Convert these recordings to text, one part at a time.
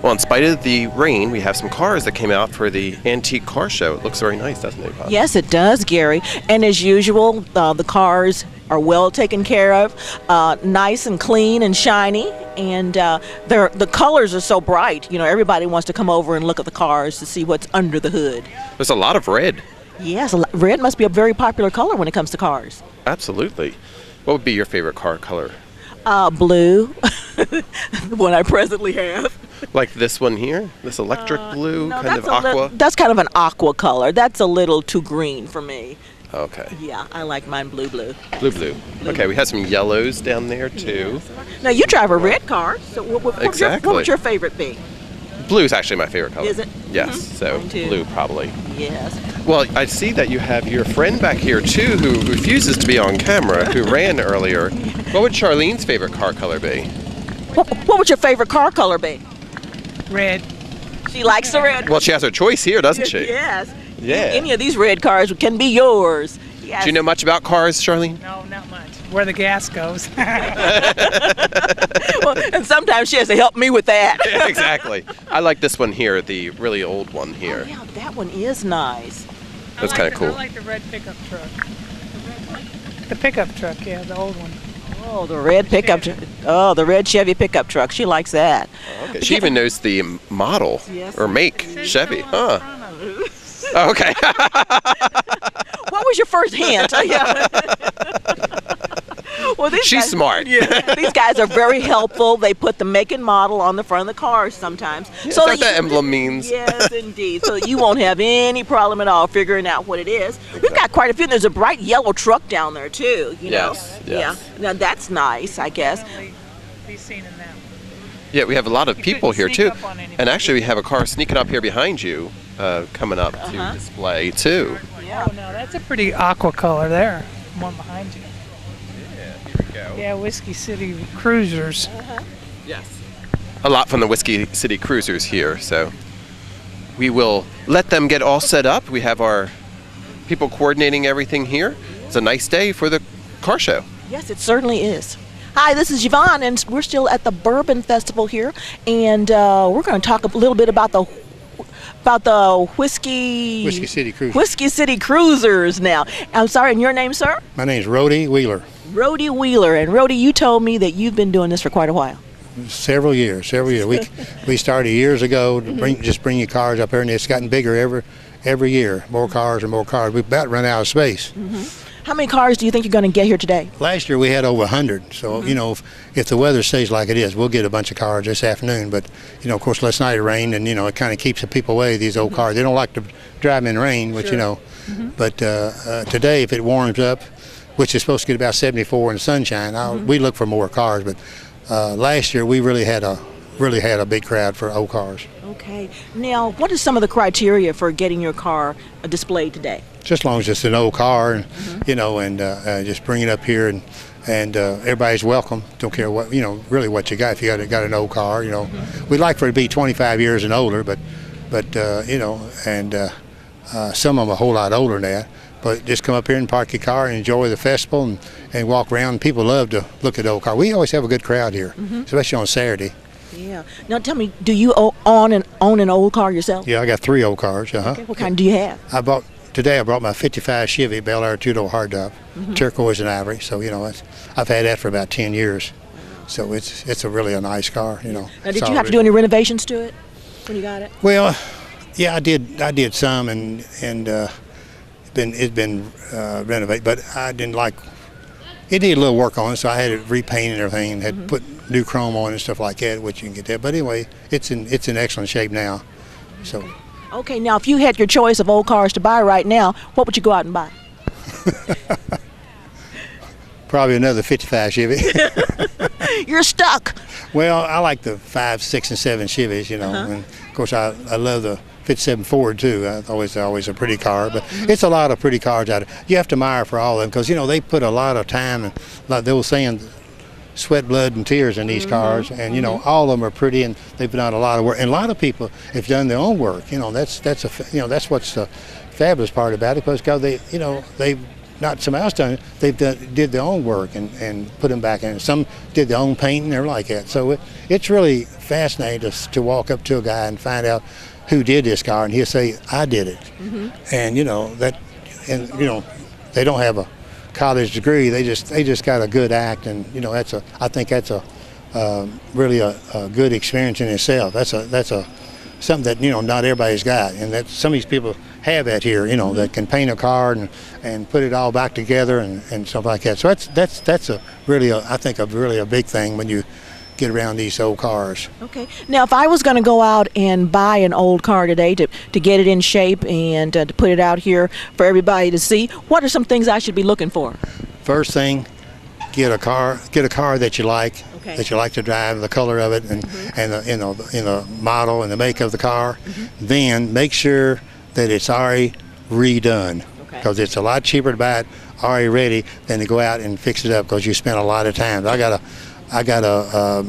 Well, in spite of the rain, we have some cars that came out for the antique car show. It looks very nice, doesn't it, Bob? Yes, it does, Gary. And as usual, the cars are well taken care of, nice and clean and shiny, and the colors are so bright. You know, everybody wants to come over and look at the cars to see what's under the hood. There's a lot of red. Yes, red must be a very popular color when it comes to cars. Absolutely. What would be your favorite car color? Blue, the one I presently have. Like this one here? This electric blue, no, kind of aqua? That's kind of an aqua color. That's a little too green for me. Okay. Yeah, I like mine blue. Blue. Okay, we have some yellows down there, too. Now, you drive a red car, so what would your favorite be? Blue is actually my favorite color. Is it? Yes, so blue probably. Yes. Well, I see that you have your friend back here, too, who refuses to be on camera, who ran earlier. What would Charlene's favorite car color be? What would your favorite car color be? Red. She likes the red. Well, she has her choice here, doesn't she? Yes. Yeah. Any of these red cars can be yours. Yes. Do you know much about cars, Charlene? No, not much. Where the gas goes. Well, and sometimes she has to help me with that. Yeah, exactly. I like this one here, the really old one here. Oh, yeah, that one is nice. That's kind of cool. I like the red pickup truck. The pickup truck, yeah, the old one. Oh, the red pickup truck. Oh, the red Chevy pickup truck. She likes that. Okay. She even knows the model or make, Chevy. Huh. Oh, okay. What was your first hint? Well, She's smart. Yeah, these guys are very helpful. They put the make and model on the front of the cars sometimes. Yeah, so that's what the emblem means. Yes, indeed. So you won't have any problem at all figuring out what it is. Exactly. We've got quite a few. There's a bright yellow truck down there, too. You know? Yes. Yeah. Now, that's nice, I guess. Be seen in that. Yeah, we have a lot of people here, too. And actually, we have a car sneaking up here behind you, coming up to display, too. Yeah. Oh, no, that's a pretty aqua color there. One behind you. Here we go. Yeah, Whiskey City Cruisers. Yes. A lot from the Whiskey City Cruisers here, so we will let them get all set up. We have our people coordinating everything here. It's a nice day for the car show. Yes, it certainly is. Hi, this is Yvonne, and we're still at the Bourbon Festival here, and we're going to talk a little bit about the Whiskey City Cruisers now. I'm sorry, and your name, sir? My name's Rhodey Wheeler. Rhodey Wheeler. And Rhodey, you told me that you've been doing this for quite a while. Several years. We started years ago to bring your cars up here, and it's gotten bigger every year. More cars and more cars. We've about run out of space. How many cars do you think you're going to get here today? Last year we had over 100. So, you know, if the weather stays like it is, we'll get a bunch of cars this afternoon. But, you know, of course, last night it rained, and, you know, it kind of keeps the people away, these old cars. They don't like to drive in rain, which, you know. But today, if it warms up, which is supposed to get about 74 in the sunshine, we look for more cars. But last year we really had a big crowd for old cars. Okay. Now, what is some of the criteria for getting your car displayed today? Just as long as it's an old car, and you know, and just bring it up here, and everybody's welcome. Don't care what, you know, really what you got. If you got an old car, you know, we'd like for it to be 25 years and older, but you know, and some of them a whole lot older than that. But just come up here and park your car and enjoy the festival and walk around. People love to look at old cars. We always have a good crowd here, especially on Saturday. Yeah. Now tell me, do you own an old car yourself? Yeah, I got 3 old cars. Okay. What kind do you have? Today I brought my 55 Chevy Bel Air two-door hardtop, turquoise and ivory. So, you know, I've had that for about 10 years. So it's really a nice car, you know. Now, did you have to do any renovations to it when you got it? Well, yeah, I did some, and it's been renovated, but I didn't like. It needed a little work on it, so I had it repainted and everything, and had put new chrome on and stuff like that, which you can get that. But anyway, it's in excellent shape now. So. Okay, now if you had your choice of old cars to buy right now, what would you go out and buy? Probably another 55 Chevy. You're stuck. Well, I like the 5, 6, and 7 Chevys, you know, and of course I love the 57 Ford too. Always a pretty car, but it's a lot of pretty cars out there. You have to admire for all of them, because you know they put a lot of time and, like they were saying, sweat, blood, and tears in these cars, and you know all of them are pretty, and they've done a lot of work. And a lot of people have done their own work. You know that's what's the fabulous part about it, because they not somebody else done it. They've did their own work and put them back in. Some did their own painting, they're like that. So it's really fascinating to walk up to a guy and find out who did this car, and he'll say, I did it. And they don't have a college degree. They just got a good act, and I think that's really a good experience in itself. That's something that not everybody's got, and that some of these people have that here. That can paint a car and put it all back together and stuff like that. So that's I think a really big thing when you get around these old cars. Okay. Now, if I was going to go out and buy an old car today to get it in shape and to put it out here for everybody to see, what are some things I should be looking for? First thing, get a car that you like. Okay. That you like to drive, the color of it, and the model and the make of the car. Then make sure that it's already redone, because it's a lot cheaper to buy it already ready than to go out and fix it up, because you spend a lot of time. I got a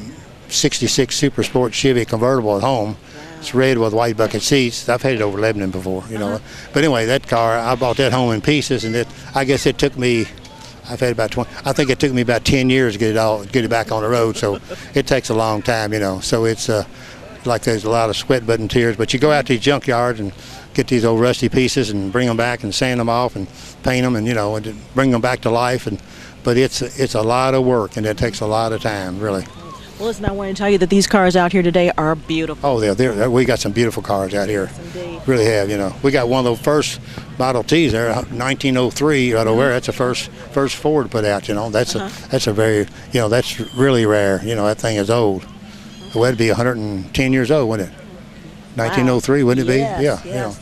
66 Super Sport Chevy convertible at home. Wow. It's red with white bucket seats. I've had it over Lebanon before, But anyway, that car, I bought that home in pieces, and I guess it took me. I've had about 20. I think it took me about 10 years to get it back on the road. So it takes a long time, So it's like there's a lot of sweat, blood, and tears. But you go out to these junkyards and get these old rusty pieces and bring them back and sand them off and paint them and and bring them back to life. But it's a lot of work, and it takes a lot of time, really. Well, listen, I want to tell you that these cars out here today are beautiful. Oh, we got some beautiful cars out here. Yes, indeed. Really have, We got one of the first Model Ts there, 1903, right over there. That's the first Ford put out, That's a very, that's really rare. That thing is old. It would be 110 years old, wouldn't it? 1903, wouldn't it be? Yes,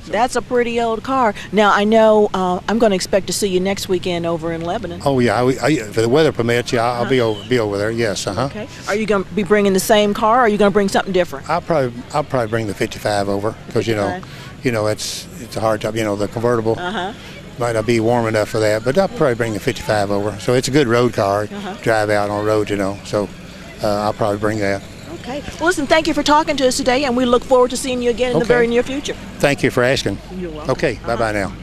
that's a pretty old car. Now, I know I'm going to expect to see you next weekend over in Lebanon. Oh yeah, if the weather permits, I'll be over there. Yes, Okay. Are you going to be bringing the same car, or are you going to bring something different? I'll probably bring the 55 over, because it's a hard job. The convertible might not be warm enough for that, but I'll probably bring the 55 over. So it's a good road car, drive out on the road, So I'll probably bring that. Okay. Well, listen, thank you for talking to us today, and we look forward to seeing you again in the very near future. Thank you for asking. You're welcome. Okay, bye-bye now.